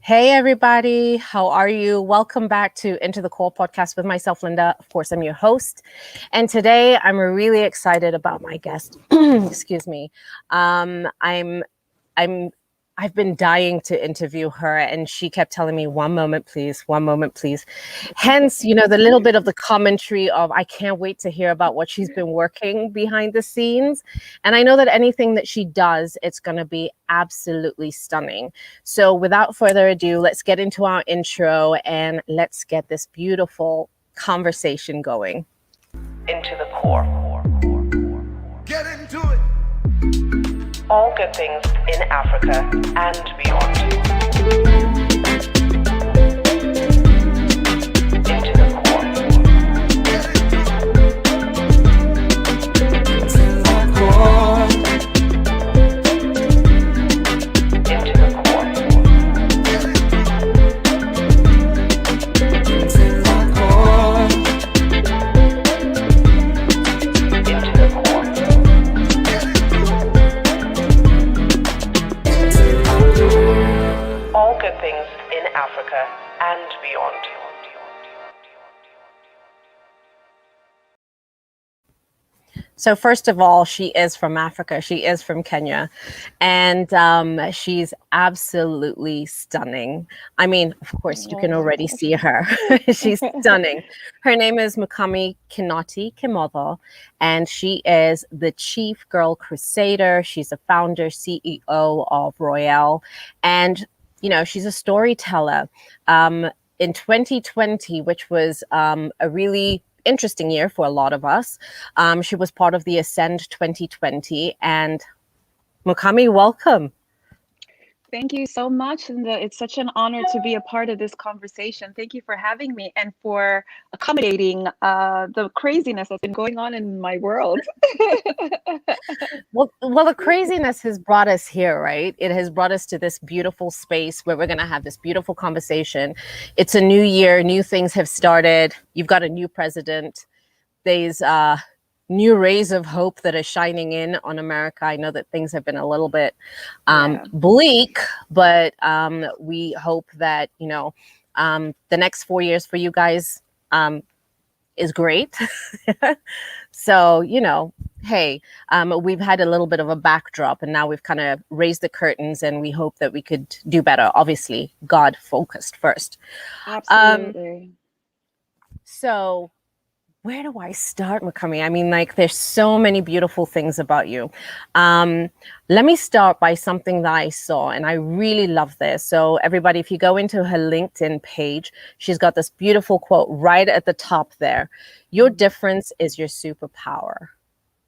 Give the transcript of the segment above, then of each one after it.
Hey, everybody. How are you? Welcome back to Into the Core podcast with myself, Linda. Of course, I'm your host. And today I'm really excited about my guest. Excuse me. I'm I'm I've been dying to interview her, and she kept telling me, one moment, please, one moment, please. Hence, the little bit of the commentary of I can't wait to hear about what she's been working behind the scenes. And I know that anything that she does, it's going to be absolutely stunning. So without further ado, let's get into our intro and let's get this beautiful conversation going. Into the core. Get into it. All good things in Africa and beyond. Into the core. Into the core. Into the core. Into the core. Into the core. All good things in Africa and beyond. So first of all, she is from Africa. She is from Kenya. And she's absolutely stunning. I mean, of course, you can already see her. She's stunning. Her name is Mukami Kimotho, and she is the Chief Girl Crusader. She's a founder, CEO of Royelles. And, she's a storyteller. In 2020, which was a really interesting year for a lot of us. She was part of the Ascend 2020. And Mukami, welcome. Thank you so much. And it's such an honor to be a part of this conversation. Thank you for having me and for accommodating the craziness that's been going on in my world. Well, the craziness has brought us here, right? It has brought us to this beautiful space where we're going to have this beautiful conversation. It's a new year. New things have started. You've got a new president. There's new rays of hope that are shining in on America. I know that things have been a little bit bleak, but we hope that, the next 4 years for you guys is great. So, hey, we've had a little bit of a backdrop and now we've kind of raised the curtains and we hope that we could do better. Obviously, God focused first. Absolutely. So where do I start, Mukami? I mean, there's so many beautiful things about you. Let me start by something that I saw, and I really love this. So everybody, if you go into her LinkedIn page, she's got this beautiful quote right at the top there. Your difference is your superpower.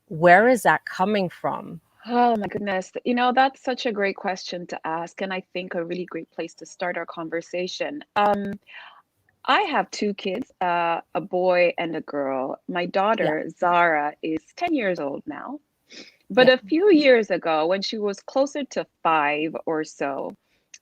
Where is that coming from? Oh my goodness. That's such a great question to ask. And I think a really great place to start our conversation. I have two kids, a boy and a girl. My daughter, Zara, is 10 years old now. But a few years ago, when she was closer to 5 or so,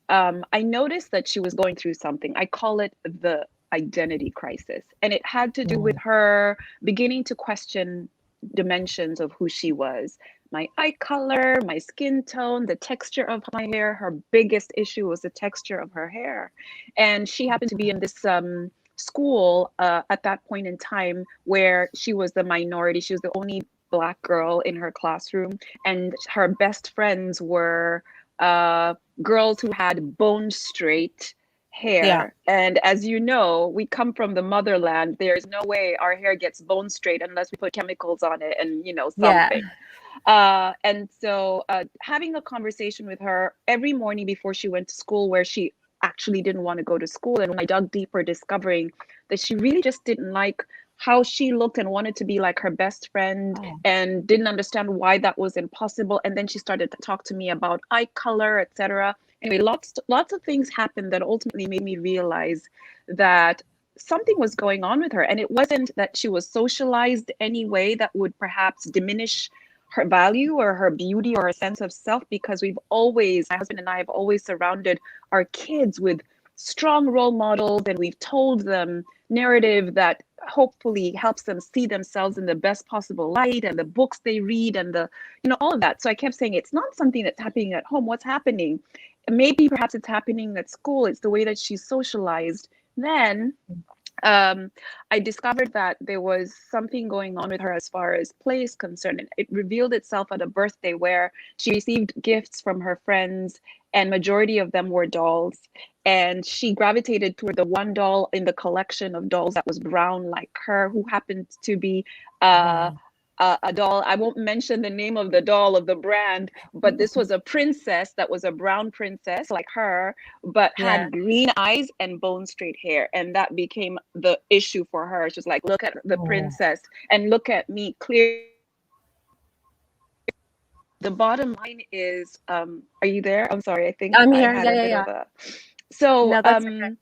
I noticed that she was going through something. I call it the identity crisis. And it had to do with her beginning to question dimensions of who she was. My eye color, my skin tone, the texture of my hair. Her biggest issue was the texture of her hair. And she happened to be in this school at that point in time where she was the minority. She was the only Black girl in her classroom. And her best friends were girls who had bone straight hair. Yeah. And as you know, we come from the motherland. There's no way our hair gets bone straight unless we put chemicals on it and, something. And so having a conversation with her every morning before she went to school, where she actually didn't want to go to school. And when I dug deeper, discovering that she really just didn't like how she looked and wanted to be like her best friend and didn't understand why that was impossible. And then she started to talk to me about eye color, etc. Anyway, lots of things happened that ultimately made me realize that something was going on with her. And it wasn't that she was socialized any way that would perhaps diminish her value or her beauty or her sense of self, because my husband and I have always surrounded our kids with strong role models, and we've told them narrative that hopefully helps them see themselves in the best possible light, and the books they read and all of that. So I kept saying, it's not something that's happening at home. What's happening? maybe perhaps it's happening at school, it's the way that she's socialized. Then I discovered that there was something going on with her as far as play is concerned. And it revealed itself at a birthday where she received gifts from her friends, and majority of them were dolls. And she gravitated toward the one doll in the collection of dolls that was brown like her, who happened to be Wow. a doll. I won't mention the name of the doll of the brand, but this was a princess that was a brown princess like her, but Yeah. had green eyes and bone straight hair. And that became the issue for her. She's like, look at the Oh. princess and look at me. Clear. The bottom line is, are you there? I'm sorry. I think I'm I here. had Yeah, a yeah, bit yeah. of a. So, No, that's okay.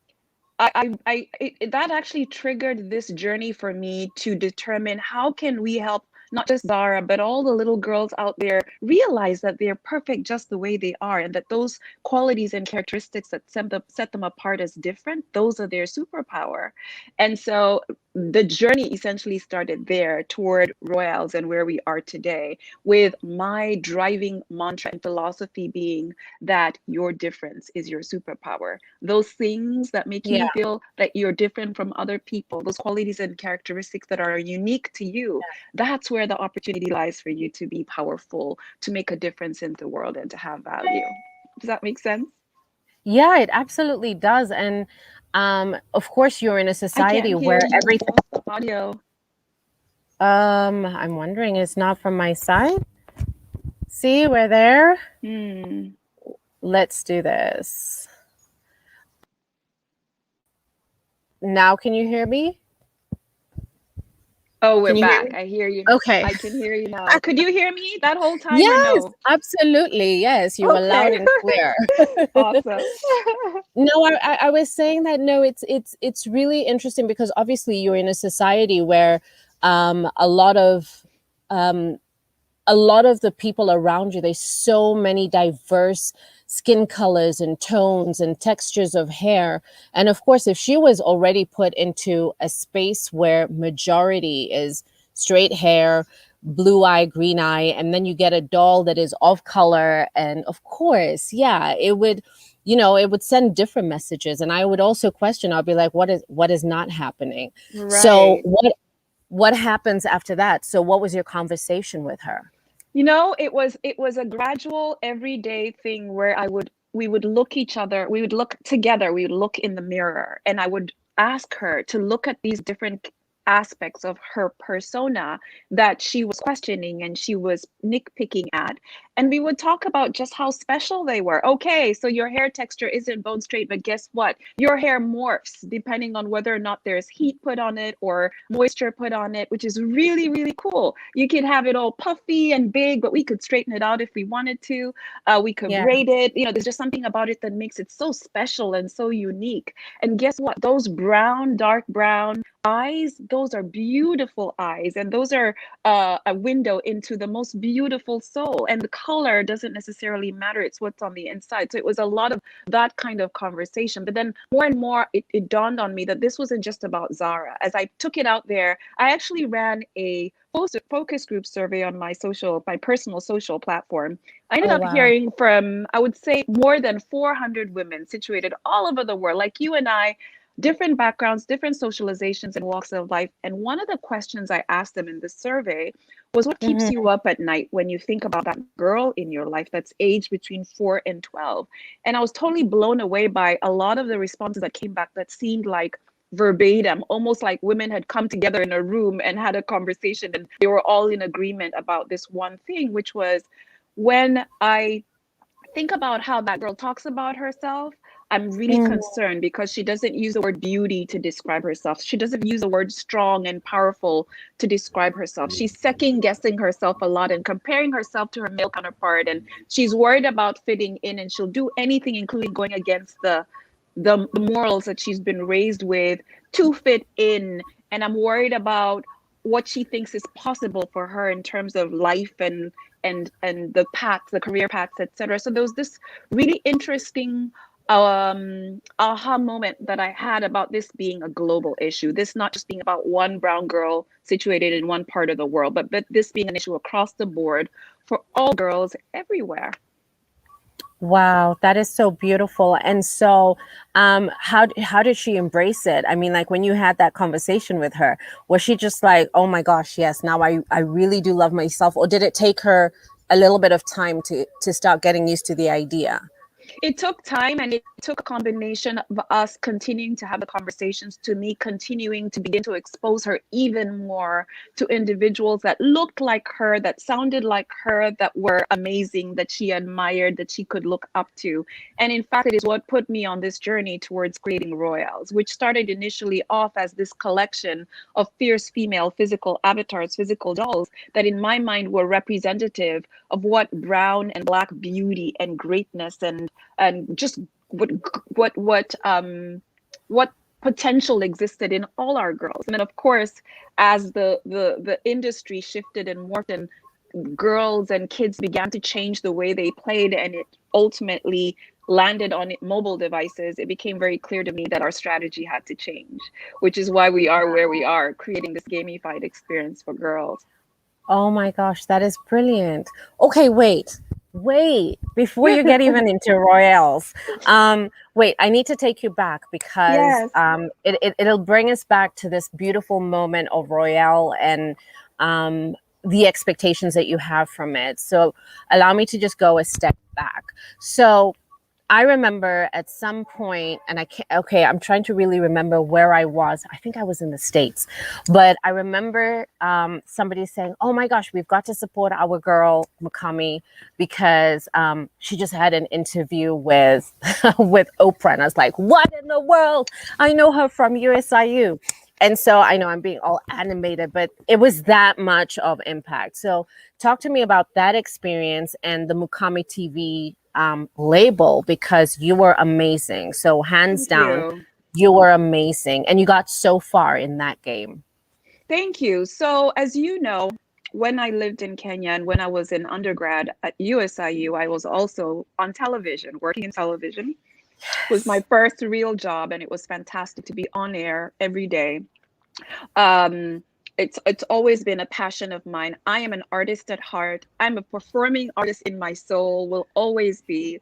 that actually triggered this journey for me to determine how can we help not just Zara, but all the little girls out there realize that they're perfect just the way they are, and that those qualities and characteristics that set them apart as different, those are their superpower. And so the journey essentially started there toward Royales and where we are today, with my driving mantra and philosophy being that your difference is your superpower. Those things that make Yeah. you feel that you're different from other people, those qualities and characteristics that are unique to you, that's where the opportunity lies for you to be powerful, to make a difference in the world, and to have value. Does that make sense? Yeah, it absolutely does. And of course, you're in a I society can't hear where you. everything. Audio. I'm wondering, it's not from my side. See, we're there. Hmm. Let's do this. Now, can you hear me? Oh, we're Can you hear back. me? I hear you. Okay. I can hear you now. Could you hear me that whole time or Yes, no? absolutely. Yes, you were loud Okay. and clear. Awesome. No, I was saying that no, it's really interesting because obviously you're in a society where um, a lot of um, a lot of the people around you, there's so many diverse skin colors and tones and textures of hair. And of course, if she was already put into a space where majority is straight hair, blue eye, green eye, and then you get a doll that is off color, and of course, yeah, it would, it would send different messages. And I would also question, I'll be like, what is not happening? So Right. what happens after that? So what was your conversation with her? It was a gradual everyday thing where we would look each other, we would look together, we would look in the mirror, and I would ask her to look at these different aspects of her persona that she was questioning and she was nitpicking at. And we would talk about just how special they were. Okay, so your hair texture isn't bone straight, but guess what? Your hair morphs depending on whether or not there's heat put on it or moisture put on it, which is really, really cool. You could have it all puffy and big, but we could straighten it out if we wanted to. We could Yeah, braid it. There's just something about it that makes it so special and so unique. And guess what? Those brown, dark brown eyes, those are beautiful eyes, and those are a window into the most beautiful soul. And the color doesn't necessarily matter, it's what's on the inside. So it was a lot of that kind of conversation. But then more and more, it dawned on me that this wasn't just about Zara. As I took it out there, I actually ran a focus group survey on my personal social platform. I ended oh up wow. hearing from, I would say, more than 400 women situated all over the world, like you and I, different backgrounds, different socializations and walks of life. And one of the questions I asked them in the survey was, what keeps Mhm. you up at night when you think about that girl in your life that's aged between 4 and 12? And I was totally blown away by a lot of the responses that came back that seemed like verbatim, almost like women had come together in a room and had a conversation, and they were all in agreement about this one thing, which was, when I think about how that girl talks about herself, I'm really Mm, concerned because she doesn't use the word beauty to describe herself. She doesn't use the word strong and powerful to describe herself. She's second guessing herself a lot and comparing herself to her male counterpart. And she's worried about fitting in, and she'll do anything, including going against the morals that she's been raised with, to fit in. And I'm worried about what she thinks is possible for her in terms of life and the paths, the career paths, etc. So there was this really interesting aha moment that I had about this being a global issue, this not just being about one brown girl situated in one part of the world, but this being an issue across the board for all girls everywhere. Wow, that is so beautiful. And so, how did she embrace it? I mean, like when you had that conversation with her, was she just like, "Oh my gosh, yes, now I really do love myself," or did it take her a little bit of time to start getting used to the idea? It took time, and it took a combination of us continuing to have the conversations, to me continuing to begin to expose her even more to individuals that looked like her, that sounded like her, that were amazing, that she admired, that she could look up to. And in fact, it is what put me on this journey towards creating Royelles, which started initially off as this collection of fierce female physical avatars, physical dolls, that in my mind were representative of what brown and black beauty and greatness and just what potential existed in all our girls. And then of course, as the industry shifted and morphed, and girls and kids began to change the way they played, and it ultimately landed on mobile devices, it became very clear to me that our strategy had to change, which is why we are where we are, creating this gamified experience for girls. Oh my gosh, that is brilliant. Okay, wait. Before you get even into Royales, wait, I need to take you back because Yes. it'll bring us back to this beautiful moment of Royale and the expectations that you have from it. So allow me to just go a step back. So I remember at some point, and I can't, okay, I'm trying to really remember where I was. I think I was in the States, but I remember somebody saying, "Oh my gosh, we've got to support our girl, Mukami, because she just had an interview with, with Oprah." And I was like, "What in the world? I know her from USIU." And so I know I'm being all animated, but it was that much of impact. So talk to me about that experience and the Mukami TV label, because you were amazing. So hands Thank down, you. you were amazing, and you got so far in that game. Thank you. So, as you know, when I lived in Kenya and when I was in undergrad at USIU, I was also on television, working in television. It was my Yes. first real job, and it was fantastic to be on air every day. Um, it's always been a passion of mine. I am an artist at heart. I'm a performing artist in my soul, will always be.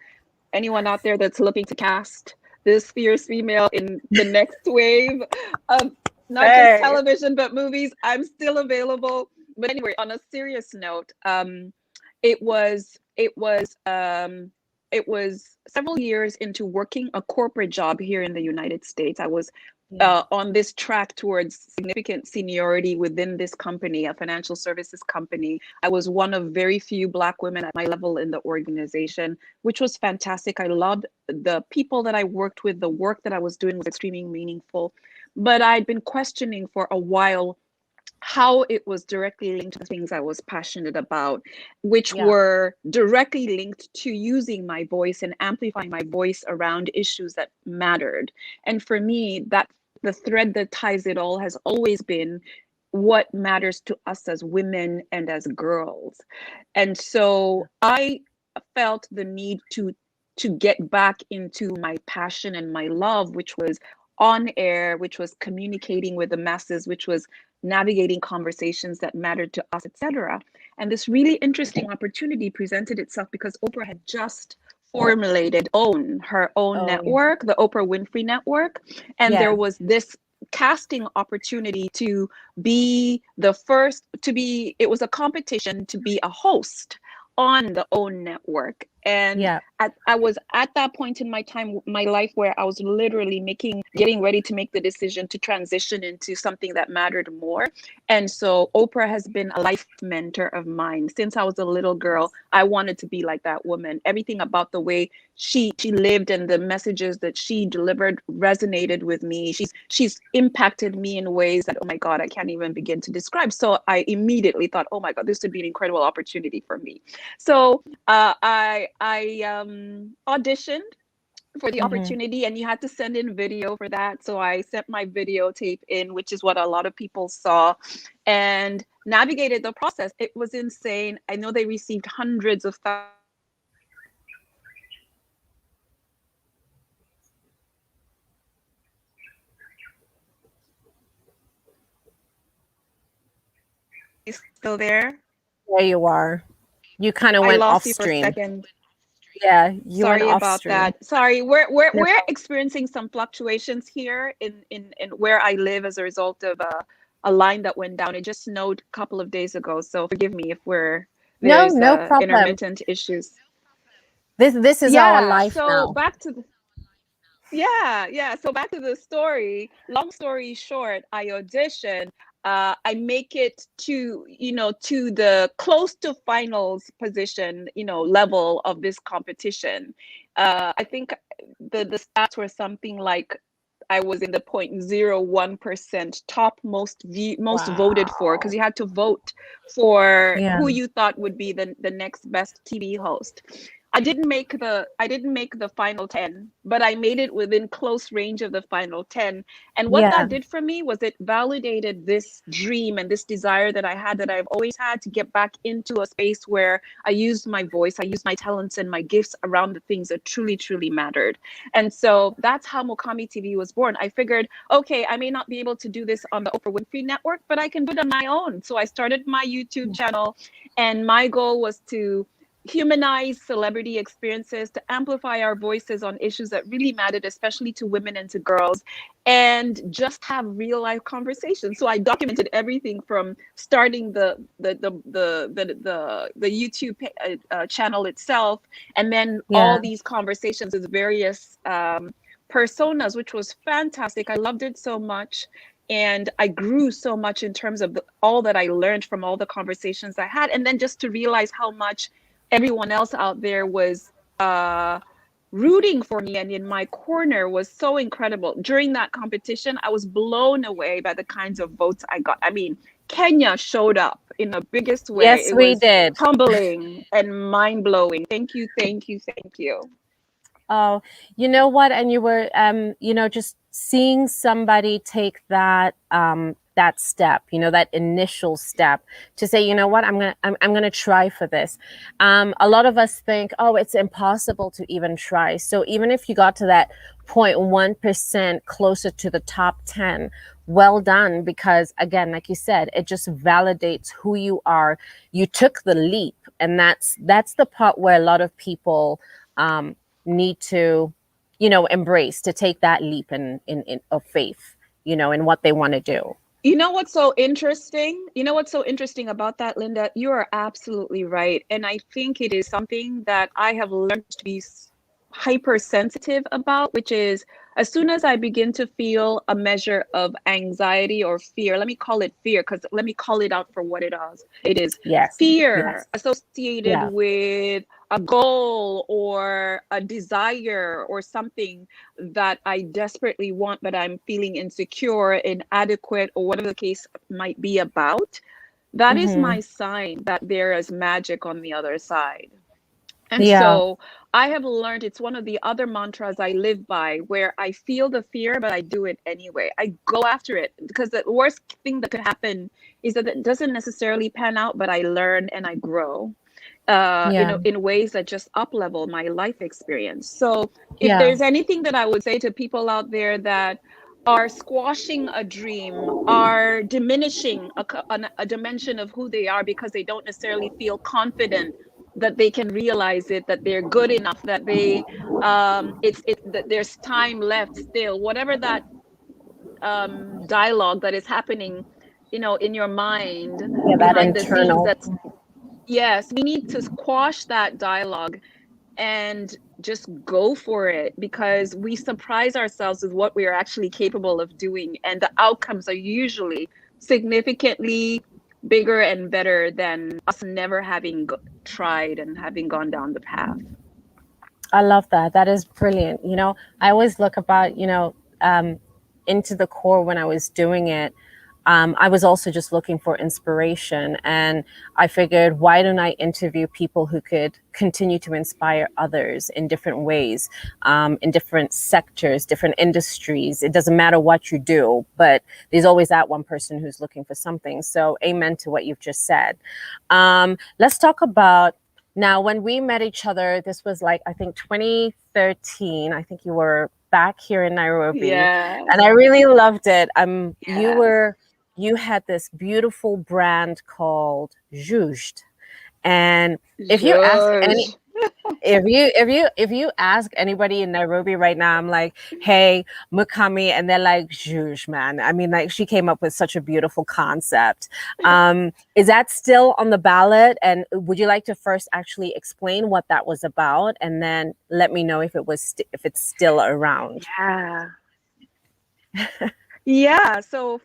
Anyone out there that's looking to cast this fierce female in the next wave of not just Hey. television but movies, I'm still available. But anyway, on a serious note, it was it was it was several years into working a corporate job here in the United States. I was Yeah. on this track towards significant seniority within this company, a financial services company. I was one of very few Black women at my level in the organization, which was fantastic. I loved the people that I worked with. The work that I was doing was extremely meaningful. But I'd been questioning for a while how it was directly linked to the things I was passionate about, which Yeah. were directly linked to using my voice and amplifying my voice around issues that mattered. And for me, that the thread that ties it all has always been what matters to us as women and as girls. And so I felt the need to get back into my passion and my love, which was on air, which was communicating with the masses, which was navigating conversations that mattered to us, etc. And this really interesting opportunity presented itself because Oprah had just formulated her own Oh, yeah. network, the Oprah Winfrey Network, and there Yeah. was this casting opportunity to be the first to be, it was a competition to be a host on the OWN network. And Yeah. I was at that point in my time, my life, where I was literally getting ready to make the decision to transition into something that mattered more. And so Oprah has been a life mentor of mine since I was a little girl. I wanted to be like that woman. Everything about the way she lived and the messages that she delivered resonated with me. She's impacted me in ways that, oh my God, I can't even begin to describe. So I immediately thought, oh my God, this would be an incredible opportunity for me. So I auditioned for the Hmm. opportunity, and you had to send in video for that. So I sent my videotape in, which is what a lot of people saw, and navigated the process. It was insane. I know they received hundreds of thousands still there. There you are. You kind of I went lost off you for a stream. second. Yeah, you went Sorry off about stream. that. Sorry, we're No we're problem. experiencing some fluctuations here in where I live as a result of a line that went down. It just snowed a couple of days ago, so forgive me if No, there's no problem. intermittent issues. This is our Yeah, life so now. back to the yeah. So back to the story. Long story short, I audition. I make it to, to the close to finals position, level of this competition. I think the stats were something like I was in the 0.01% top most voted for, because Wow. you had to vote for Yeah. who you thought would be the next best TV host. I didn't make the final 10, but I made it within close range of the final 10. And what Yeah. that did for me was it validated this dream and this desire that I had, that I've always had, to get back into a space where I used my voice, I used my talents and my gifts around the things that truly, truly mattered. And so that's how Mukami TV was born. I figured, okay, I may not be able to do this on the Oprah Winfrey Network, but I can do it on my own. So I started my YouTube channel, and my goal was to humanize celebrity experiences, to amplify our voices on issues that really mattered, especially to women and to girls, and just have real life conversations. So I documented everything from starting the YouTube channel itself, and then Yeah. all these conversations with various personas, which was fantastic. I loved it so much. And I grew so much in terms of all that I learned from all the conversations I had. And then just to realize how much everyone else out there was rooting for me and in my corner was so incredible. During that competition, I was blown away by the kinds of votes I got. I mean, Kenya showed up in the biggest way. Yes, It we was did. humbling and mind-blowing. Thank you, thank you, thank you. Oh, you know what? And you were, just seeing somebody take that step, that initial step to say, you know what, I'm gonna try for this. A lot of us think, oh, it's impossible to even try. So even if you got to that 0.1% closer to the top 10, well done, because again, like you said, it just validates who you are. You took the leap, and that's the part where a lot of people need to, embrace, to take that leap in of faith, in what they want to do. You know what's so interesting? You know what's so interesting about that, Linda? You are absolutely right. And I think it is something that I have learned to be hypersensitive about, which is, as soon as I begin to feel a measure of anxiety or fear, let me call it fear, because let me call it out for what it is. It is Yes. fear Yes. associated Yeah. with a goal or a desire or something that I desperately want, but I'm feeling insecure, inadequate, or whatever the case might be about. That is Mm-hmm. my sign that there is magic on the other side. And Yeah. so I have learned, it's one of the other mantras I live by, where I feel the fear, but I do it anyway. I go after it, because the worst thing that could happen is that it doesn't necessarily pan out, but I learn and I grow Yeah. in ways that just up level my life experience. So if Yeah. there's anything that I would say to people out there that are squashing a dream, are diminishing a dimension of who they are because they don't necessarily feel confident that they can realize it, that they're good enough, that they that there's time left still, whatever that dialogue that is happening, in your mind Yeah. That behind the scenes, internal. that's, yes, we need to squash that dialogue and just go for it, because we surprise ourselves with what we are actually capable of doing, and the outcomes are usually significantly bigger and better than us never having tried and having gone down the path. I love that. That is brilliant. I always look about, into the core when I was doing it. I was also just looking for inspiration. And I figured, why don't I interview people who could continue to inspire others in different ways, in different sectors, different industries. It doesn't matter what you do, but there's always that one person who's looking for something. So amen to what you've just said. Let's talk about, now, when we met each other, this was like, I think 2013. I think you were back here in Nairobi, Yes, and I really loved it. yes. You had this beautiful brand called Juged. And if you ask any, Judge. If you ask anybody in Nairobi right now, I'm like, hey, Mukami, and they're like, Zhuge, man. I mean, like, she came up with such a beautiful concept. Is that still on the ballot? And would you like to first actually explain what that was about, and then let me know if if it's still around? Yeah. Yeah, so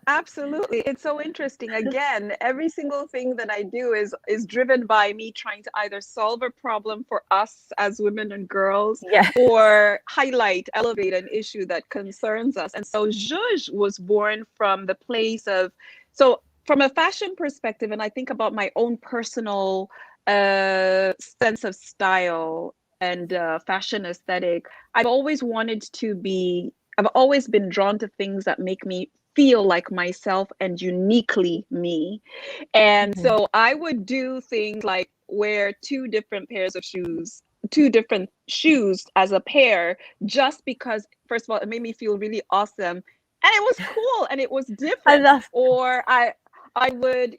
absolutely. It's so interesting. Again, every single thing that I do is driven by me trying to either solve a problem for us as women and girls Yeah. or highlight, elevate an issue that concerns us. And so Zhuge was born from the place of, so from a fashion perspective, and I think about my own personal sense of style and fashion aesthetic, I've always been drawn to things that make me feel like myself and uniquely me. And Mhm. so I would do things like wear two different shoes as a pair, just because, first of all, it made me feel really awesome. And it was cool and it was I different. love. Or I would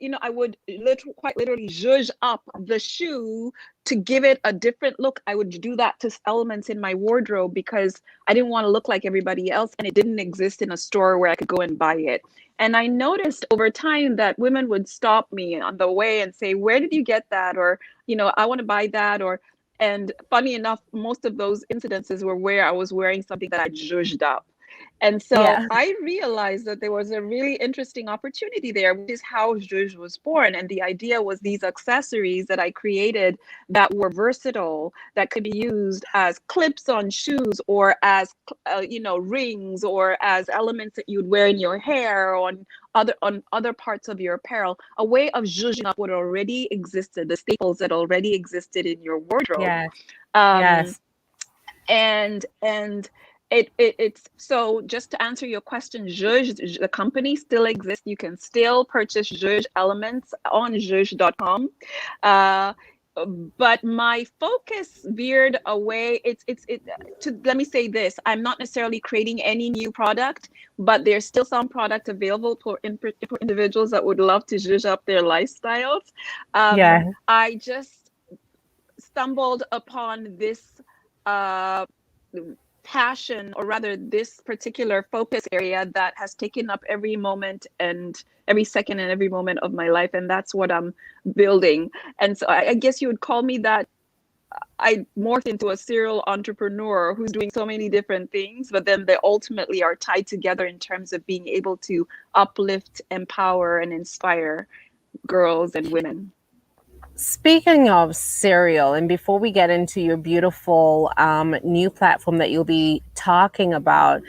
quite literally zhuzh up the shoe to give it a different look. I would do that to elements in my wardrobe because I didn't want to look like everybody else, and it didn't exist in a store where I could go and buy it. And I noticed over time that women would stop me on the way and say, "Where did you get that?" Or, "I want to buy that." And funny enough, most of those incidences were where I was wearing something that I zhuzhed up. And so Yeah. I realized that there was a really interesting opportunity there, which is how Zhuge was born. And the idea was these accessories that I created that were versatile, that could be used as clips on shoes or as, rings, or as elements that you'd wear in your hair or on other parts of your apparel, a way of zhuzhing up what already existed, the staples that already existed in your wardrobe. Yes. Um, Yes. and it's so, just to answer your question, Zhuge, the company still exists. You can still purchase Zhuge elements on zhuge.com. Uh, but my focus veered away. Let me say this: I'm not necessarily creating any new product, but there's still some product available for individuals that would love to zhuzh up their lifestyles. Yeah. I just stumbled upon this uh, passion, or rather this particular focus area, that has taken up every moment and every second and every moment of my life, and that's what I'm building. And so I guess you would call me that. I morphed into a serial entrepreneur who's doing so many different things, but then they ultimately are tied together in terms of being able to uplift, empower, and inspire girls and women. Speaking of cereal, and before we get into your beautiful new platform that you'll be talking about,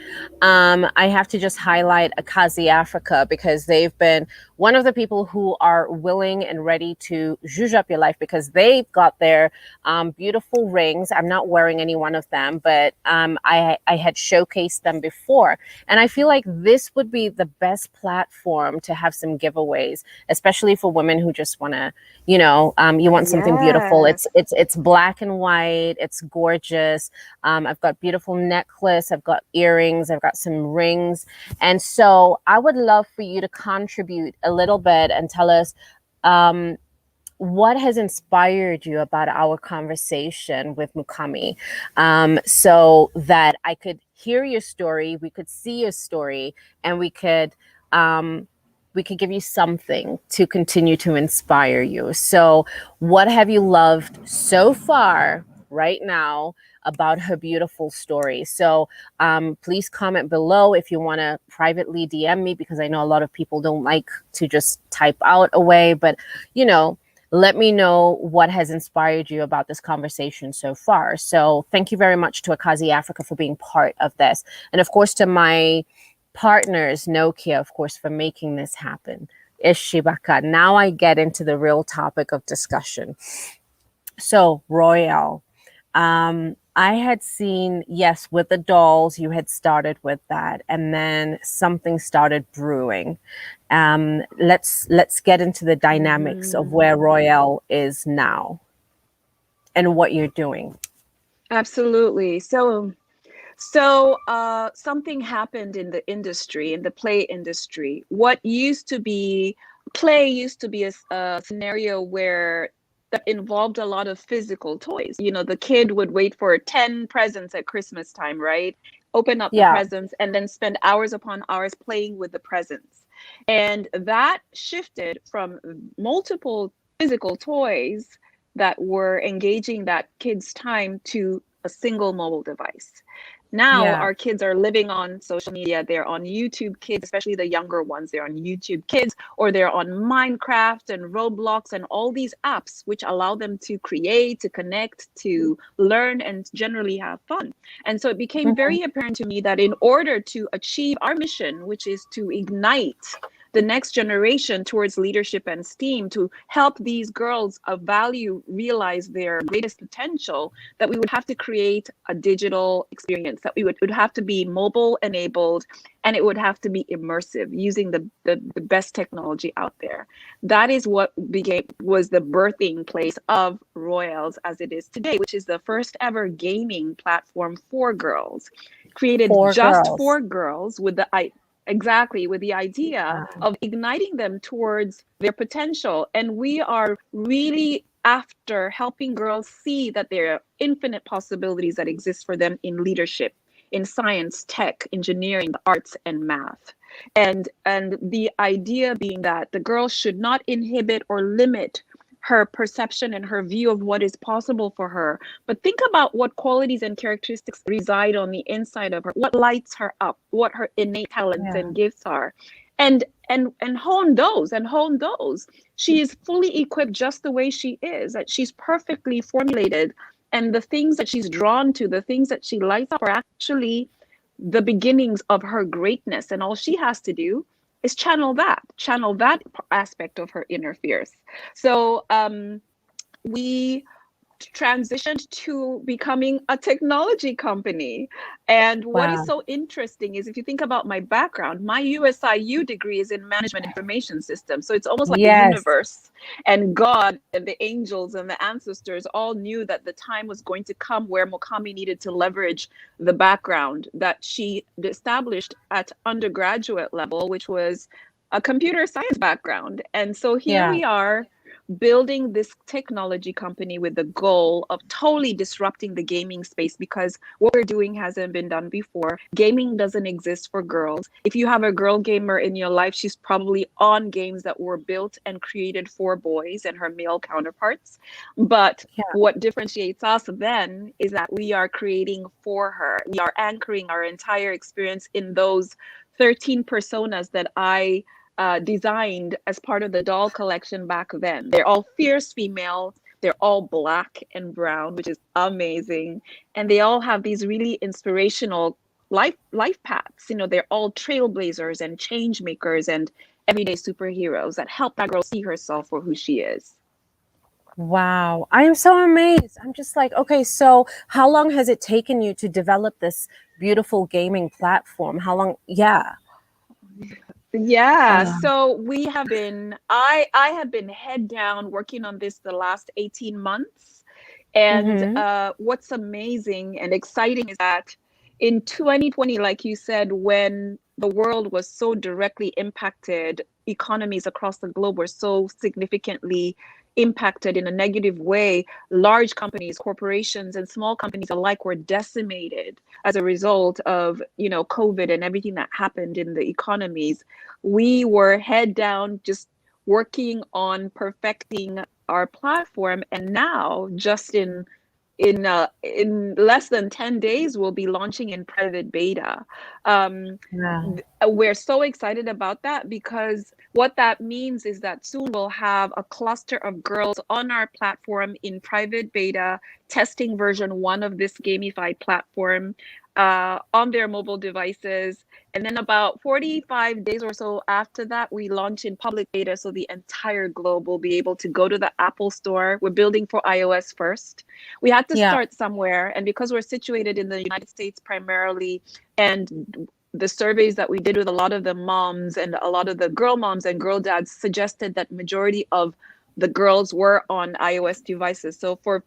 I have to just highlight Akazi Africa, because they've been one of the people who are willing and ready to zhuzh up your life, because they've got their beautiful rings. I'm not wearing any one of them, but I had showcased them before. And I feel like this would be the best platform to have some giveaways, especially for women who just want to, you want something beautiful. Yes. It's black and white. It's gorgeous. I've got beautiful necklace. I've got earrings. I've got some rings. And so I would love for you to contribute a little bit and tell us what has inspired you about our conversation with Mukami, so that I could hear your story, we could see your story, and we could give you something to continue to inspire you. So, what have you loved so far right now about her beautiful story? So, please comment below if you want to privately DM me, because I know a lot of people don't like to just type out away, but let me know what has inspired you about this conversation so far. So, thank you very much to Akazi Africa for being part of this. And of course, to my partners, Nokia, of course, for making this happen. Ishibaka. Now I get into the real topic of discussion. So, Royale, I had seen, yes, with the dolls, you had started with that, and then something started brewing. Let's get into the dynamics of Mhm. where Royale is now and what you're doing. Absolutely. So something happened in the industry, in the play industry. What used to be play used to be a scenario where that involved a lot of physical toys. You know, the kid would wait for 10 presents at Christmas time, right? Open up the Yeah. presents and then spend hours upon hours playing with the presents. And that shifted from multiple physical toys that were engaging that kid's time to a single mobile device. Now Yeah. our kids are living on social media. They're on YouTube Kids, especially the younger ones. They're on YouTube Kids, or they're on Minecraft and Roblox and all these apps, which allow them to create, to connect, to learn, and generally have fun. And so it became very apparent to me that in order to achieve our mission, which is to ignite the next generation towards leadership and STEAM, to help these girls of value realize their greatest potential, that we would have to create a digital experience, that we would have to be mobile enabled, and it would have to be immersive using the best technology out there. That is what was the birthing place of Royelles as it is today, which is the first ever gaming platform for girls, created just for girls with the idea of igniting them towards their potential. And we are really after helping girls see that there are infinite possibilities that exist for them in leadership, in science, tech, engineering, the arts, and math. And the idea being that the girl should not inhibit or limit her perception and her view of what is possible for her, but think about what qualities and characteristics reside on the inside of her, what lights her up, what her innate talents and gifts are, and hone those. She is fully equipped just the way she is, that she's perfectly formulated, and the things that she's drawn to, the things that she lights up, are actually the beginnings of her greatness. And all she has to do is channel that aspect of her inner fierce. So we transitioned to becoming a technology company. And what is so interesting is, if you think about my background, my USIU degree is in management information systems. So it's almost like the universe and God and the angels and the ancestors all knew that the time was going to come where Mukami needed to leverage the background that she established at undergraduate level, which was a computer science background. And so here we are, building this technology company with the goal of totally disrupting the gaming space, because what we're doing hasn't been done before. Gaming doesn't exist for girls. If you have a girl gamer in your life, she's probably on games that were built and created for boys and her male counterparts. But what differentiates us then is that we are creating for her. We are anchoring our entire experience in those 13 personas that I designed as part of the doll collection back then. They're all fierce females. They're all black and brown, which is amazing. And they all have these really inspirational life paths. You know, they're all trailblazers and change makers and everyday superheroes that help that girl see herself for who she is. Wow. I am so amazed. I'm just like, okay, so how long has it taken you to develop this beautiful gaming platform? How long? So we have been, I have been head down working on this the last 18 months. And what's amazing and exciting is that in 2020, like you said, when the world was so directly impacted, economies across the globe were so significantly impacted in a negative way. Large companies, corporations, and small companies alike were decimated as a result of, you know, COVID and everything that happened in the economies. We were head down, just working on perfecting our platform, and now just in less than 10 days, we'll be launching in private beta. We're so excited about that, because what that means is that soon we'll have a cluster of girls on our platform in private beta, testing version 1 of this gamified platform on their mobile devices. And then about 45 days or so after that, we launch in public beta, so the entire globe will be able to go to the Apple Store. We're building for iOS first. We had to start somewhere, and because we're situated in the United States primarily, and the surveys that we did with a lot of the moms and a lot of the girl moms and girl dads suggested that majority of the girls were on iOS devices. So for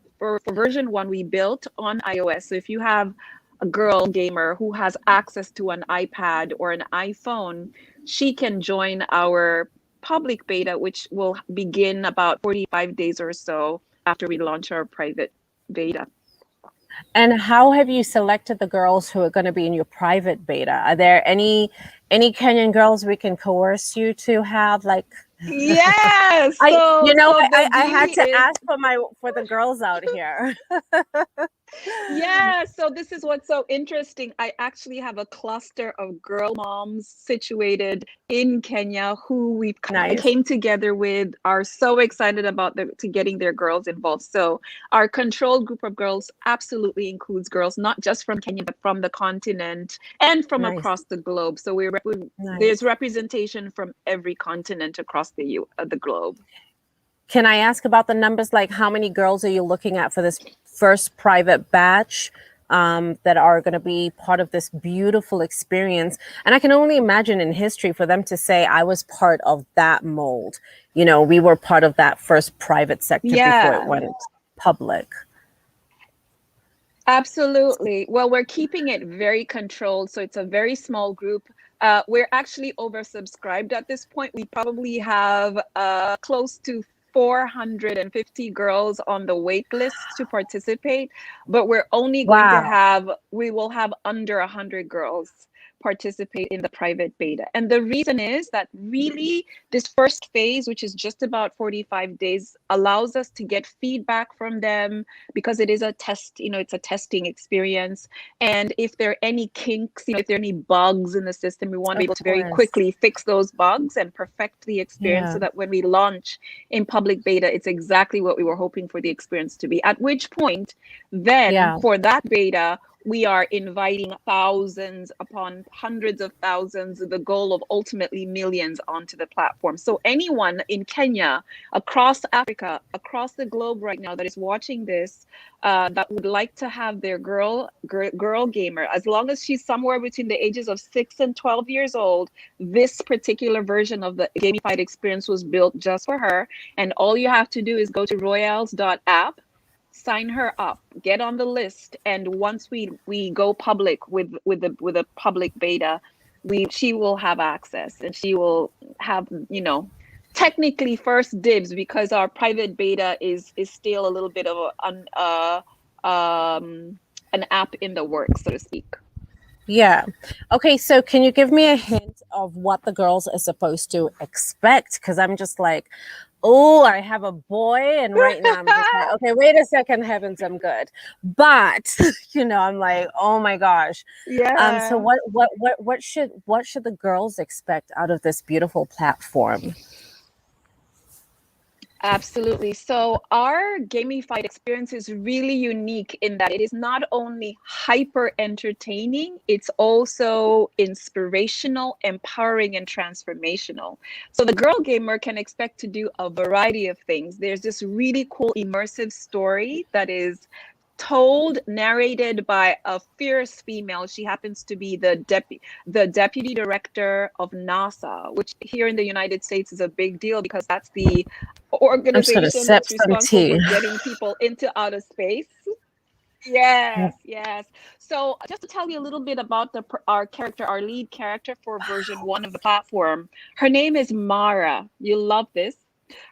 version 1, we built on iOS. So if you have a girl gamer who has access to an iPad or an iPhone, she can join our public beta, which will begin about 45 days or so after we launch our private beta. And how have you selected the girls who are going to be in your private beta? Are there any Kenyan girls we can coerce you to have? Like, Yes. I The I had beauty to is, ask for the girls out here. yeah, so this is what's so interesting. I actually have a cluster of girl moms situated in Kenya who we Nice. came together with, are so excited about to getting their girls involved. So our controlled group of girls absolutely includes girls not just from Kenya but from the continent and from Nice. across the globe. So Nice. there's representation from every continent across the globe. Can I ask about the numbers? Like, how many girls are you looking at for this first private batch that are going to be part of this beautiful experience? And I can only imagine in history for them to say, I was part of that mold. You know, we were part of that first private sector before it went public. Absolutely. Well, we're keeping it very controlled. So it's a very small group. We're actually oversubscribed at this point. We probably have close to 450 girls on the wait list to participate, but we're only going to we will have under 100 girls participate in the private beta. And the reason is that really this first phase, which is just about 45 days, allows us to get feedback from them because it is a test, it's a testing experience. And if there are any kinks, if there are any bugs in the system, we want to be able to very quickly fix those bugs and perfect the experience so that when we launch in public beta, it's exactly what we were hoping for the experience to be. At which point, then for that beta, we are inviting thousands upon hundreds of thousands, the goal of ultimately millions onto the platform. So anyone in Kenya, across Africa, across the globe right now that is watching this, that would like to have their girl gamer, as long as she's somewhere between the ages of 6 and 12 years old, this particular version of the gamified experience was built just for her. And all you have to do is go to royelles.app, sign her up, get on the list, and once we go public with a public beta, she will have access and she will have technically first dibs, because our private beta is still a little bit of an app in the works, so to speak. Yeah. Okay, so can you give me a hint of what the girls are supposed to expect? Because I'm just like, oh, I have a boy, and right now I'm just like, okay, wait a second, heavens, I'm good. But I'm like, oh my gosh. Yeah. So what should the girls expect out of this beautiful platform? Absolutely. So our gamified experience is really unique in that it is not only hyper entertaining, it's also inspirational, empowering, and transformational. So the girl gamer can expect to do a variety of things. There's this really cool immersive story that is narrated by a fierce female. She happens to be the deputy director of NASA, which here in the United States is a big deal because that's the organization that's responsible for getting people into outer space. Yes. So just to tell you a little bit about our lead character for version 1 of the platform, her name is Mara. You'll love this.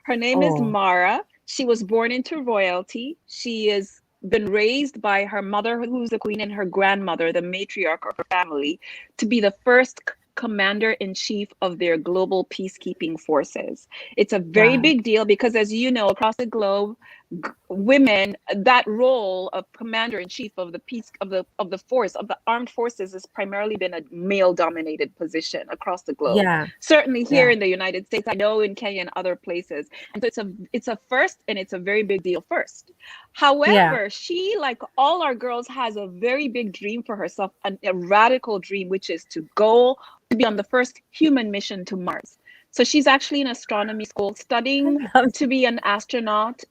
Her name is Mara. She was born into royalty. She has been raised by her mother, who's the queen, and her grandmother, the matriarch of her family, to be the first commander-in-chief of their global peacekeeping forces. It's a very big deal because, as you know, across the globe, women, that role of commander-in-chief of the force of the armed forces has primarily been a male-dominated position across the globe. Certainly here in the United States, I know in Kenya and other places. And so it's a first, and it's a very big deal first. However, she, like all our girls, has a very big dream for herself, a radical dream, which is to be on the first human mission to Mars. So she's actually in astronomy school studying to be an astronaut.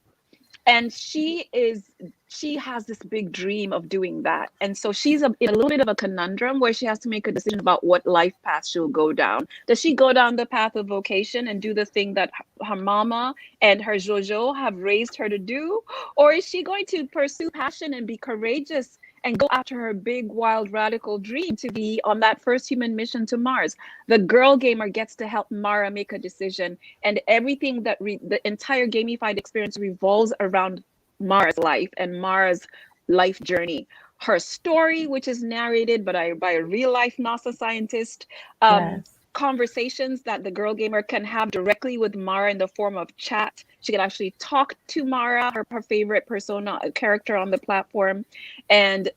And she has this big dream of doing that. And so she's in a little bit of a conundrum where she has to make a decision about what life path she'll go down. Does she go down the path of vocation and do the thing that her mama and her Jojo have raised her to do? Or is she going to pursue passion and be courageous and go after her big, wild, radical dream to be on that first human mission to Mars? The girl gamer gets to help Mara make a decision, and everything the entire gamified experience revolves around Mara's life and Mara's life journey. Her story, which is narrated by a real life NASA scientist, Yes. conversations that the girl gamer can have directly with Mara in the form of chat. She can actually talk to Mara, her favorite persona character on the platform, and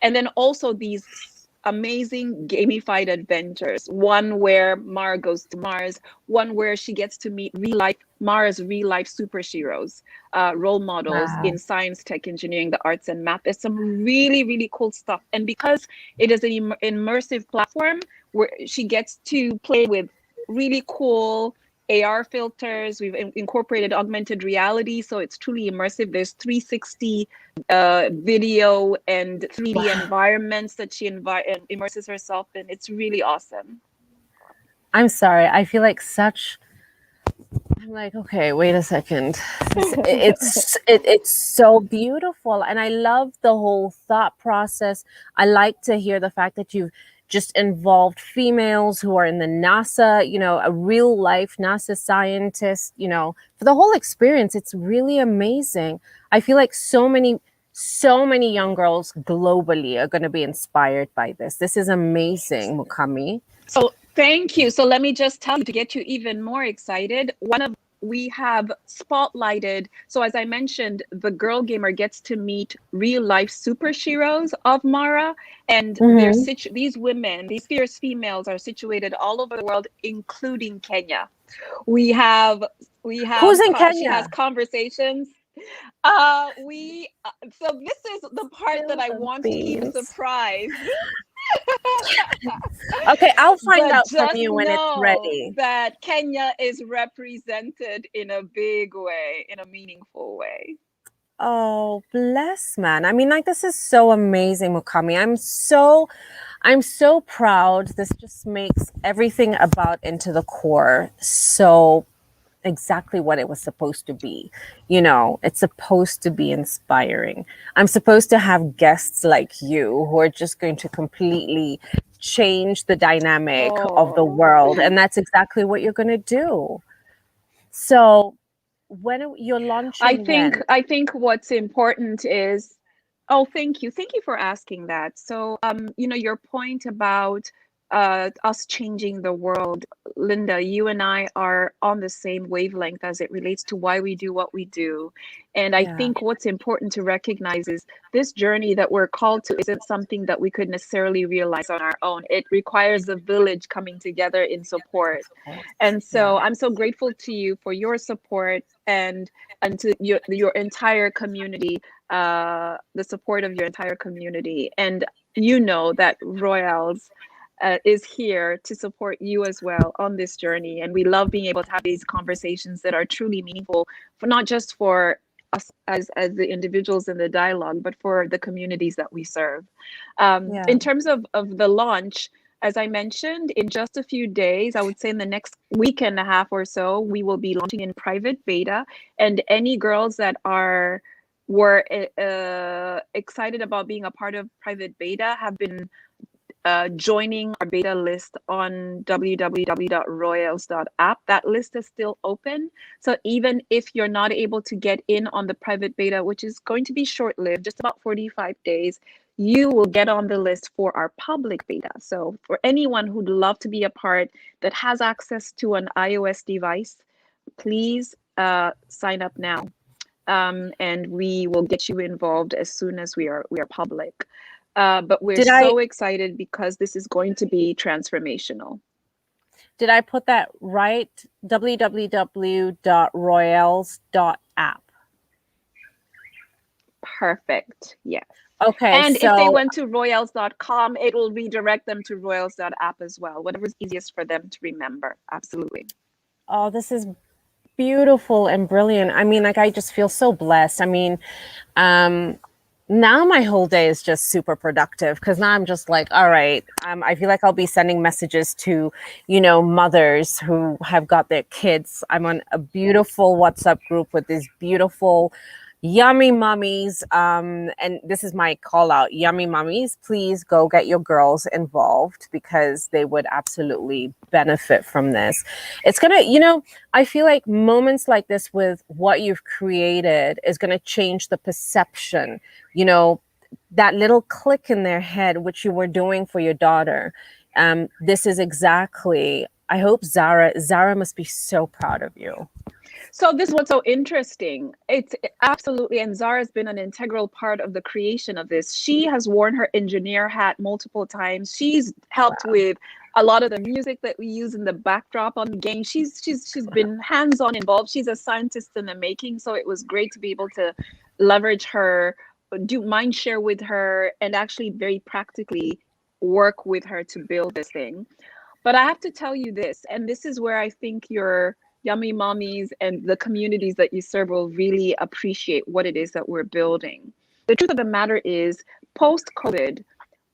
then also these amazing gamified adventures. One where Mara goes to Mars, one where she gets to meet Mara's real life superheroes, role models Wow. in science, tech, engineering, the arts, and math. There's some really, really cool stuff. And because it is an immersive platform where she gets to play with really cool AR filters, we've incorporated augmented reality, so it's truly immersive. There's 360 video and 3D environments that she immerses herself in. It's really awesome. I'm sorry. I feel like I'm like, okay, wait a second. It's so beautiful, and I love the whole thought process. I like to hear the fact that you've just involved females who are in the NASA, a real life NASA scientist, for the whole experience. It's really amazing. I feel like so many young girls globally are going to be inspired by this. This is amazing, Mukami. So thank you. So let me just tell you, to get you even more excited, we have spotlighted. So as I mentioned, the girl gamer gets to meet real life superheroes of Mara, and these women, these fierce females, are situated all over the world, including Kenya. Who's in Kenya? She has conversations. So this is the part that I want to keep a surprise. Okay, I'll find out from just you when it's ready. That Kenya is represented in a big way, in a meaningful way. Oh, bless, man. I mean, like, this is so amazing, Mukami. I'm so proud. This just makes everything about Into the Core so exactly what it was supposed to be. It's supposed to be inspiring. I'm supposed to have guests like you who are just going to completely change the dynamic of the world. And that's exactly what you're going to do. So when you're launching, I think what's important is, oh, thank you for asking that. So your point about us changing the world, Linda, you and I are on the same wavelength as it relates to why we do what we do. And I think what's important to recognize is this journey that we're called to isn't something that we could necessarily realize on our own. It requires a village coming together in support. And so I'm so grateful to you for your support and to your entire community, the support of your entire community. And that Royelles is here to support you as well on this journey. And we love being able to have these conversations that are truly meaningful, for not just for us as the individuals in the dialogue, but for the communities that we serve. In terms of the launch, as I mentioned, in just a few days, I would say in the next week and a half or so, we will be launching in private beta. And any girls that were excited about being a part of private beta have been joining our beta list on www.royelles.app. That list is still open. So even if you're not able to get in on the private beta, which is going to be short-lived, just about 45 days, you will get on the list for our public beta. So for anyone who'd love to be a part, that has access to an iOS device, please sign up now. And we will get you involved as soon as we are public. But we're so excited because this is going to be transformational. Did I put that right? www.royelles.app. Perfect. Yes. Okay. And if they went to royelles.com, it will redirect them to royelles.app as well. Whatever's easiest for them to remember. Absolutely. Oh, this is beautiful and brilliant. I mean, like, I just feel so blessed. I mean, now my whole day is just super productive, because now I'm just like, all right, I feel like I'll be sending messages to, mothers who have got their kids. I'm on a beautiful WhatsApp group with these beautiful, Yummy mummies, and this is my call out, yummy mummies, please go get your girls involved because they would absolutely benefit from this. It's gonna, I feel like moments like this with what you've created is gonna change the perception, that little click in their head, which you were doing for your daughter. This is exactly, I hope Zara must be so proud of you. So this is what's so interesting. It's absolutely, and Zara's been an integral part of the creation of this. She has worn her engineer hat multiple times. She's helped with a lot of the music that we use in the backdrop on the game. She's been hands-on involved. She's a scientist in the making. So it was great to be able to leverage her, do mind share with her, and actually very practically work with her to build this thing. But I have to tell you this, and this is where I think your yummy mommies and the communities that you serve will really appreciate what it is that we're building. The truth of the matter is, post-COVID,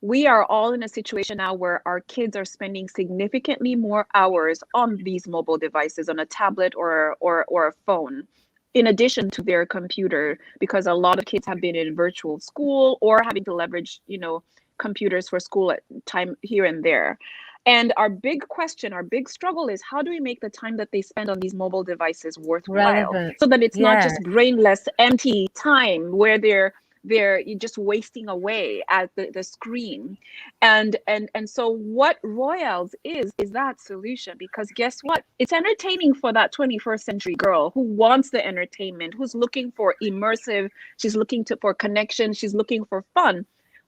we are all in a situation now where our kids are spending significantly more hours on these mobile devices, on a tablet or a phone, in addition to their computer, because a lot of kids have been in virtual school or having to leverage, computers for school at time here and there. And our big question, our big struggle is, how do we make the time that they spend on these mobile devices worthwhile, Relevant. so that it's not Yeah. just brainless, empty time where they're just wasting away at the screen. And so what Royelles is that solution, because guess what? It's entertaining for that 21st century girl who wants the entertainment, who's looking for immersive, she's looking for connection, she's looking for fun.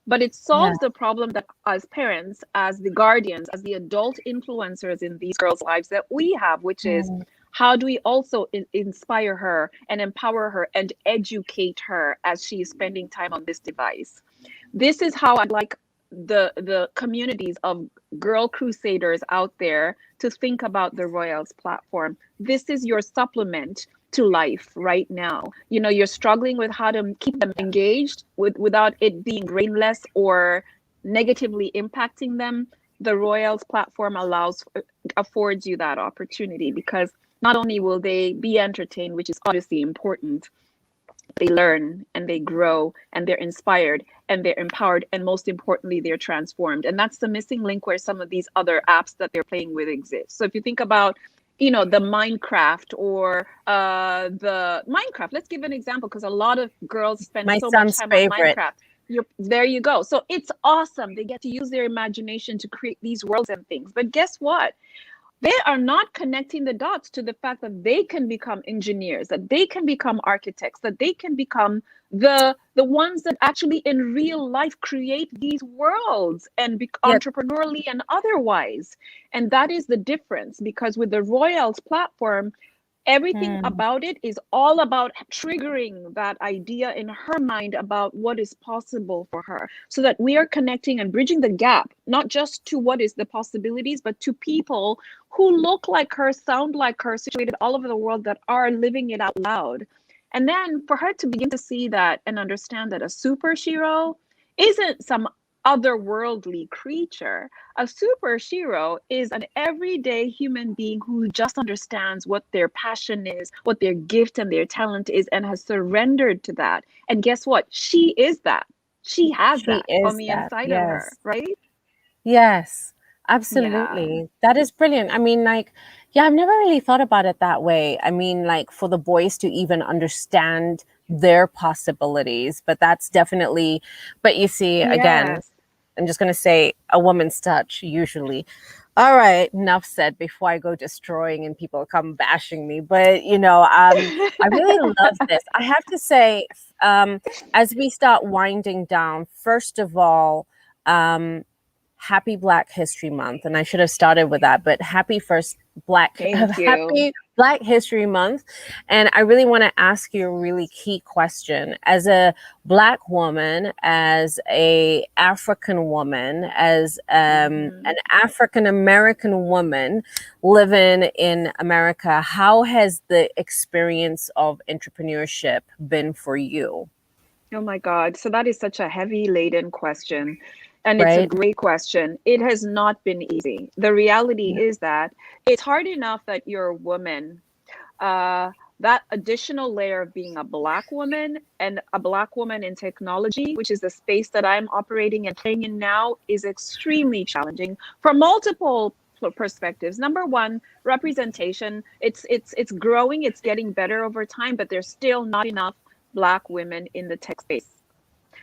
But it solves the problem that as parents, as the guardians, as the adult influencers in these girls' lives that we have, which is, how do we also inspire her and empower her and educate her as she is spending time on this device? This is how I'd like the communities of girl crusaders out there to think about the Royelles platform. This is your supplement to life right now. You're struggling with how to keep them engaged without it being brainless or negatively impacting them. The Royelles platform affords you that opportunity, because not only will they be entertained, which is obviously important, they learn and they grow and they're inspired and they're empowered, and most importantly, they're transformed. And that's the missing link where some of these other apps that they're playing with exist. So if you think about the Minecraft or the Minecraft, let's give an example, because a lot of girls spend so much time on Minecraft. There you go. So it's awesome. They get to use their imagination to create these worlds and things. But guess what? They are not connecting the dots to the fact that they can become engineers, that they can become architects, that they can become the ones that actually in real life create these worlds and be entrepreneurially and otherwise. And that is the difference, because with the Royelles platform, everything about it is all about triggering that idea in her mind about what is possible for her, so that we are connecting and bridging the gap, not just to what is the possibilities, but to people who look like her, sound like her, situated all over the world, that are living it out loud. And then for her to begin to see that and understand that a superhero isn't some otherworldly creature. A superhero is an everyday human being who just understands what their passion is, what their gift and their talent is, and has surrendered to that. And guess what? She is that. She has that on the inside of her, right? Yes, absolutely. That is brilliant. I mean, I've never really thought about it that way. I mean, for the boys to even understand their possibilities, but that's definitely, but you see, again, I'm just going to say a woman's touch, usually. All right, enough said before I go destroying and people come bashing me. But, I really love this. I have to say, as we start winding down, first of all, happy Black History Month. And I should have started with that, but happy Black History Month. And I really want to ask you a really key question. As a Black woman, as a African woman, as an African American woman living in America, how has the experience of entrepreneurship been for you? Oh my God. So that is such a heavy laden question. And it's a great question. It has not been easy. The reality is that it's hard enough that you're a woman, that additional layer of being a Black woman and a Black woman in technology, which is the space that I'm operating and playing in now, is extremely challenging from multiple perspectives. Number one, representation. It's growing, it's getting better over time, but there's still not enough Black women in the tech space,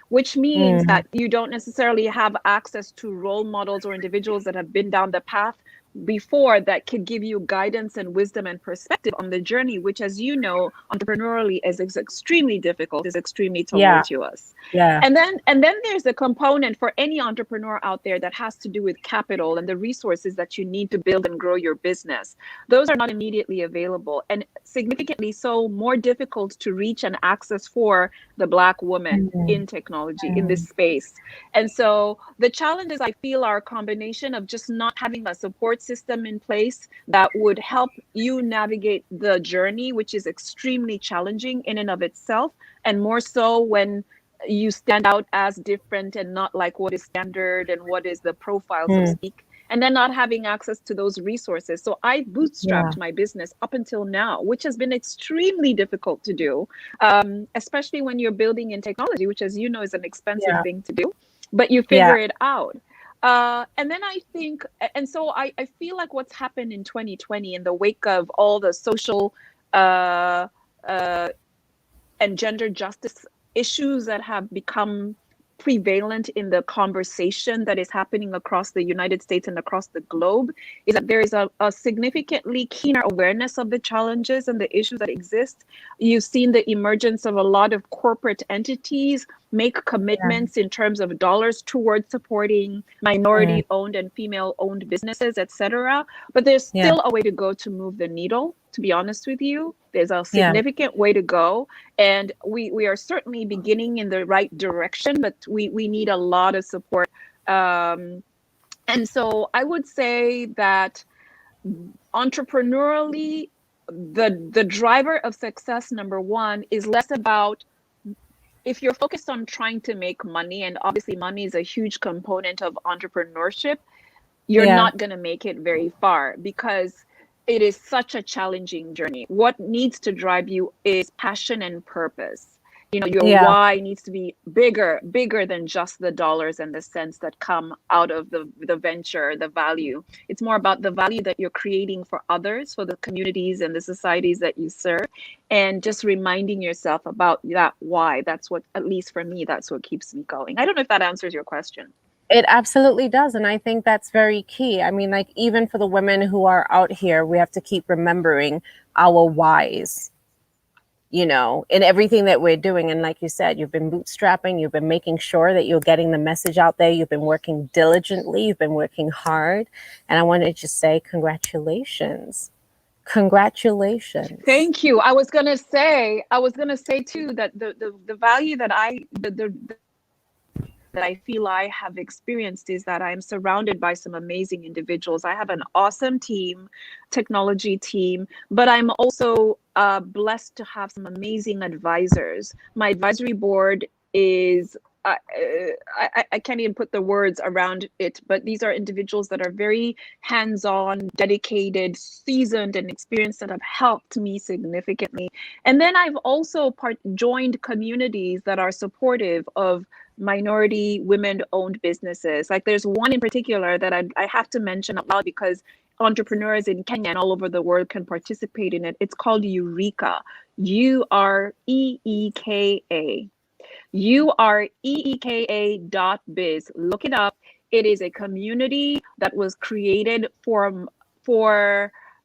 which means that you don't necessarily have access to role models or individuals that have been down the path before that could give you guidance and wisdom and perspective on the journey, which, as you know, entrepreneurially is extremely difficult, is extremely tumultuous. Yeah. And then there's the component for any entrepreneur out there that has to do with capital and the resources that you need to build and grow your business. Those are not immediately available, and significantly so more difficult to reach and access for the Black woman in technology, in this space. And so the challenges, I feel, are a combination of just not having a support system in place that would help you navigate the journey, which is extremely challenging in and of itself, and more so when you stand out as different and not like what is standard and what is the profile, so to speak, and then not having access to those resources. So I bootstrapped my business up until now, which has been extremely difficult to do, especially when you're building in technology, which, as you know, is an expensive thing to do, but you figure it out. And then I think, and so I feel like what's happened in 2020 in the wake of all the social and gender justice issues that have become prevalent in the conversation that is happening across the United States and across the globe, is that there is a significantly keener awareness of the challenges and the issues that exist. You've seen the emergence of a lot of corporate entities make commitments in terms of dollars towards supporting minority-owned and female-owned businesses, etc. But there's still a way to go to move the needle, to be honest with you. There's a significant way to go. And we are certainly beginning in the right direction, but we need a lot of support. And so I would say that entrepreneurially, the driver of success, number one, is less about, if you're focused on trying to make money, and obviously money is a huge component of entrepreneurship, you're not going to make it very far because it is such a challenging journey. What needs to drive you is passion and purpose. You know, your why needs to be bigger than just the dollars and the cents that come out of the venture, the value. It's more about the value that you're creating for others, for the communities and the societies that you serve, and just reminding yourself about that why. That's what, at least for me, that's what keeps me going. I don't know if that answers your question. It absolutely does. And I think that's very key. I mean, like, even for the women who are out here, we have to keep remembering our whys, you know, in everything that we're doing. And like you said, you've been bootstrapping, you've been making sure that you're getting the message out there. You've been working diligently, you've been working hard. And I want to just say congratulations. Congratulations. Thank you. I was gonna say too that the value that I feel I have experienced is that I'm surrounded by some amazing individuals. I have an awesome team, technology team, but I'm also blessed to have some amazing advisors. My advisory board is, I can't even put the words around it, but these are individuals that are very hands-on, dedicated, seasoned, and experienced, that have helped me significantly. And then I've also joined communities that are supportive of minority women-owned businesses. Like, there's one in particular that I have to mention out loud because entrepreneurs in Kenya and all over the world can participate in it. It's called Eureka, UREEKA. UREEKA.biz. Look it up. It is a community that was created for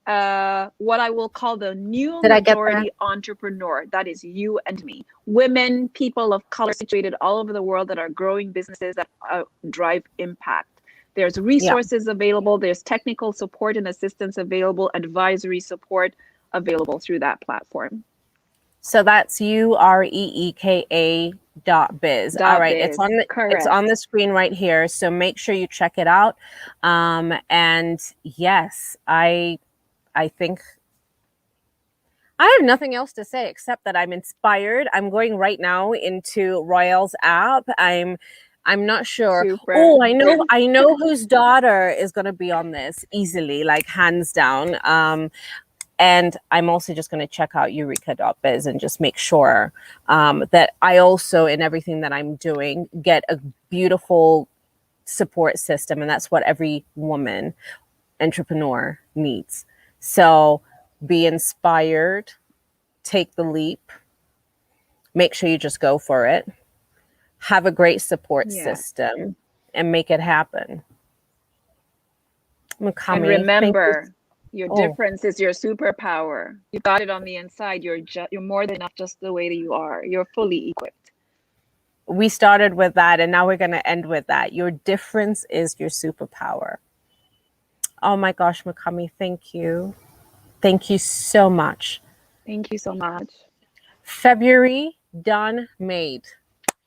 what I will call the new majority entrepreneur. That is you and me. Women, people of color situated all over the world that are growing businesses that drive impact. There's resources available. There's technical support and assistance available, advisory support available through that platform. So that's UREEKA.biz. All right, it's on the screen right here. So make sure you check it out. And yes, I think I have nothing else to say except that I'm inspired. I'm going right now into Royelles app. I'm not sure. Super. Oh, I know whose daughter is going to be on this easily, like hands down. And I'm also just going to check out eureka.biz and just make sure that I also, in everything that I'm doing, get a beautiful support system. And that's what every woman entrepreneur needs. So be inspired, take the leap, make sure you just go for it, have a great support system, and make it happen. Mukami, and remember, your difference is your superpower. You got it on the inside. You're more than enough just the way that you are. You're fully equipped. We started with that, and now we're going to end with that. Your difference is your superpower. Oh my gosh, Mukami, thank you. Thank you so much. Thank you so much. February, done, made.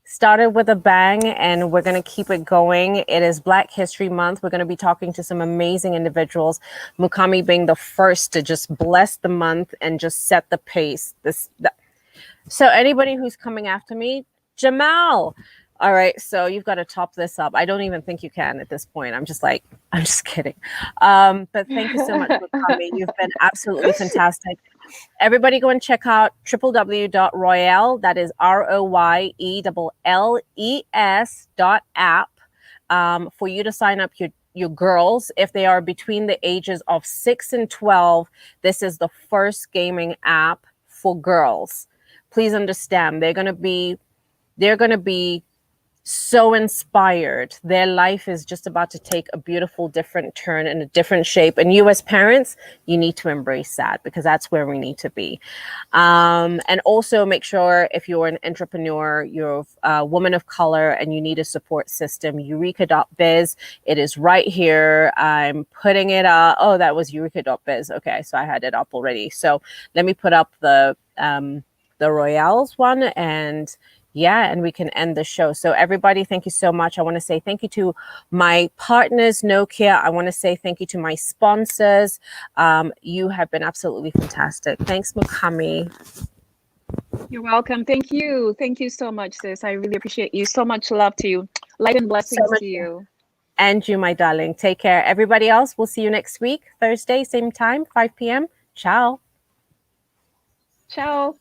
Started with a bang, and we're going to keep it going. It is Black History Month. We're going to be talking to some amazing individuals, Mukami being the first to just bless the month and just set the pace. So anybody who's coming after me, Jamal. All right, so you've got to top this up. I don't even think you can at this point. I'm just kidding. But thank you so much for coming. You've been absolutely fantastic. Everybody go and check out www.royelle, that is ROYELLES.app, for you to sign up your girls. If they are between the ages of 6 and 12, this is the first gaming app for girls. Please understand, they're going to be so inspired. Their life is just about to take a beautiful different turn and a different shape. And you as parents, you need to embrace that, because that's where we need to be. And also make sure, if you're an entrepreneur, you're a woman of color, and you need a support system, eureka.biz. It is right here. I'm putting it up. Oh, that was eureka.biz. Okay, so I had it up already. So let me put up the Royelles one, and we can end the show. So everybody, thank you so much. I want to say thank you to my partners, Nokia. I want to say thank you to my sponsors. You have been absolutely fantastic. Thanks, Mukami. You're welcome. Thank you. Thank you so much, sis. I really appreciate you. So much love to you. Light and blessings to you. And you, my darling. Take care. Everybody else, we'll see you next week, Thursday, same time, 5 p.m. Ciao. Ciao.